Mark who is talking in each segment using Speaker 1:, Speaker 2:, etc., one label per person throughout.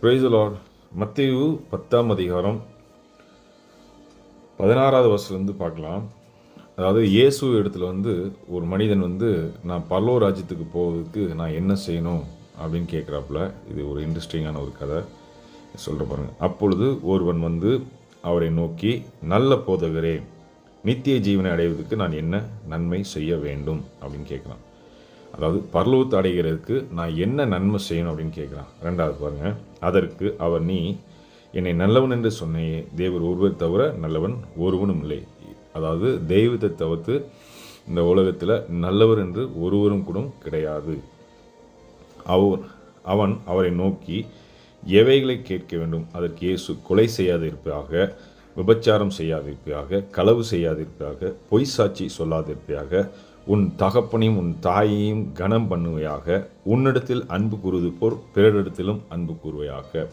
Speaker 1: Praise the Lord. மத்தேயு 10ஆம் அதிகாரம் 16வது வசனத்திலிருந்து பார்க்கலாம். அதாவது இயேசு இடத்துல ஒரு மனிதன் நான் பரலோக ராஜ்யத்துக்கு போவதற்கு நான் என்ன செய்யணும் அப்படின்னு கேட்குறாப்புல. இது ஒரு இன்ட்ரெஸ்டிங்கான ஒரு கதை சொல்கிற பாருங்க. அப்பொழுது ஒருவன் அவரை நோக்கி, நல்ல போதகரே, நித்திய ஜீவனை அடைவதற்கு நான் என்ன நன்மை செய்ய வேண்டும் அப்படின்னு கேட்குறான். அதாவது பரலோகத்தை அடைகிறதுக்கு நான் என்ன நன்மை செய்யணும் அப்படின்னு கேட்குறான். ரெண்டாவது பாருங்க, அதற்கு அவர், நீ என்னை நல்லவன் என்று சொன்னையே, தேவர் ஒருவர் தவிர நல்லவன் ஒருவனும் இல்லை. அதாவது தெய்வத்தை தவிர்த்து இந்த உலகத்தில் நல்லவர் என்று ஒருவரும் கூட கிடையாது. அவன் அவரை நோக்கி, எவைகளை கேட்க வேண்டும்? அதற்கு இயேசு, கொலை செய்யாதிருப்பதாக, விபச்சாரம் செய்யாதிருப்பதாக, களவு செய்யாதிருப்பதாக, பொய் சாட்சி சொல்லாதிருப்பதாக, உன் தகப்பனையும் உன் தாயையும் கனம் பண்ணுவையாக, உன்னிடத்தில் அன்பு கூறுவது போல் பிறரிடத்திலும் அன்பு கூறுவையாக.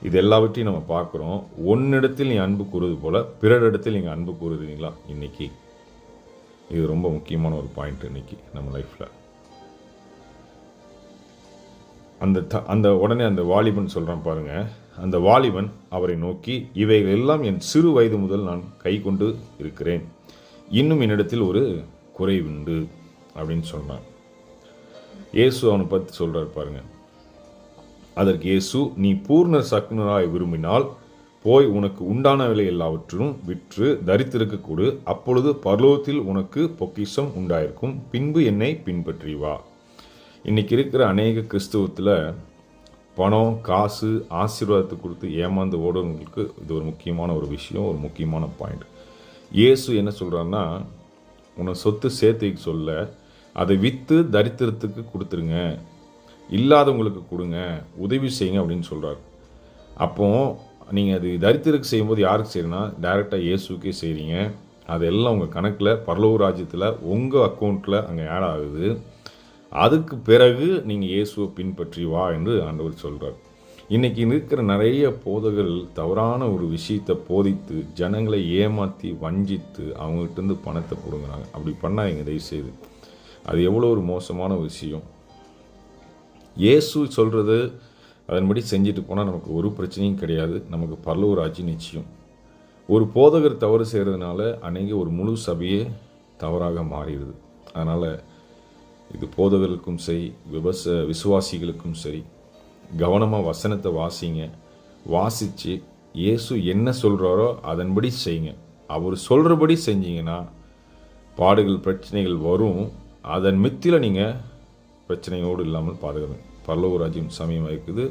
Speaker 1: இது எல்லாவற்றையும் நம்ம பார்க்குறோம். உன்னிடத்தில் நீ அன்பு கூறுவது போல் பிறரிடத்தில் நீங்கள் அன்பு கூறுறீங்களா? இன்னைக்கு இது ரொம்ப முக்கியமான ஒரு பாயிண்ட். இன்னைக்கு நம்ம லைஃப்பில் அந்த உடனே அந்த வாலிபன் சொல்கிறான் பாருங்க. அந்த வாலிபன் அவரை நோக்கி, இவைகள் எல்லாம் என் சிறு வயது முதல் நான் கை கொண்டு இருக்கிறேன், இன்னும் என்னிடத்தில் ஒரு குறைவுண்டு அப்படின்னு சொன்னான். இயேசு அவனை பற்றி சொல்கிறார் பாருங்க. அதற்கு இயேசு, நீ பூர்ண சக்னராய் விரும்பினால் போய் உனக்கு உண்டானவைகளை எல்லாவற்றும் விற்று தரித்திருக்க கொடு, அப்பொழுது பரலோகத்தில் உனக்கு பொக்கிஷம் உண்டாயிருக்கும், பின்பு என்னை பின்பற்றி வா. இன்னைக்கு இருக்கிற அநேக கிறிஸ்தவத்தில் பணம், காசு, ஆசீர்வாதத்தை கொடுத்து ஏமாந்து ஓடுறவங்களுக்கு இது ஒரு முக்கியமான ஒரு விஷயம், ஒரு முக்கியமான பாயிண்ட். இயேசு என்ன சொல்கிறான்னா, உன்னை சொத்து சேர்த்து வைக்க சொல்ல, அதை விற்று தரித்திரத்துக்கு கொடுத்துருங்க, இல்லாதவங்களுக்கு கொடுங்க, உதவி செய்யுங்க அப்படின்னு சொல்கிறார். அப்போது நீங்கள் அது தரித்திரக்கு செய்யும்போது யாருக்கு செய்யணும்னா, டைரெக்டாக இயேசுக்கே செய்கிறீங்க. அதெல்லாம் உங்கள் கணக்கில் பரலோக ராஜ்யத்தில் உங்கள் அக்கௌண்ட்டில் அங்கே ஆட் ஆகுது. அதுக்கு பிறகு நீங்கள் இயேசுவை பின்பற்றி வா என்று ஆண்டவர் சொல்கிறார். இன்றைக்கி இருக்கிற நிறைய போதகர்கள் தவறான ஒரு விஷயத்தை போதித்து ஜனங்களை ஏமாற்றி வஞ்சித்து அவங்ககிட்டருந்து பணத்தை பிடுங்குறாங்க. அப்படி பண்ணாதீங்க தயவுசெய்து. அது எவ்வளோ ஒரு மோசமான விஷயம். இயேசு சொல்கிறது அதன்படி செஞ்சுட்டு போனால் நமக்கு ஒரு பிரச்சனையும் கிடையாது. நமக்கு பரலோக ராஜ்யம் நிச்சயம். ஒரு போதகர் தவறு செய்கிறதுனால அநேக ஒரு முழு சபையே தவறாக மாறிடுது. அதனால் இது போதகர்களுக்கும் சரி, விசுவாசிகளுக்கும் சரி, கவனமாக வசனத்தை வாசிங்க. வாசித்து இயேசு என்ன சொல்கிறாரோ அதன்படி செய்யுங்க. அவர் சொல்கிறபடி செஞ்சீங்கன்னா பாடுகள், பிரச்சனைகள் வரும். அதன் மித்தியில் நீங்கள் பிரச்சனையோடு இல்லாமல் பாதுகாங்க. பரலோக ராஜ்யம் சமயமாக இருக்குது.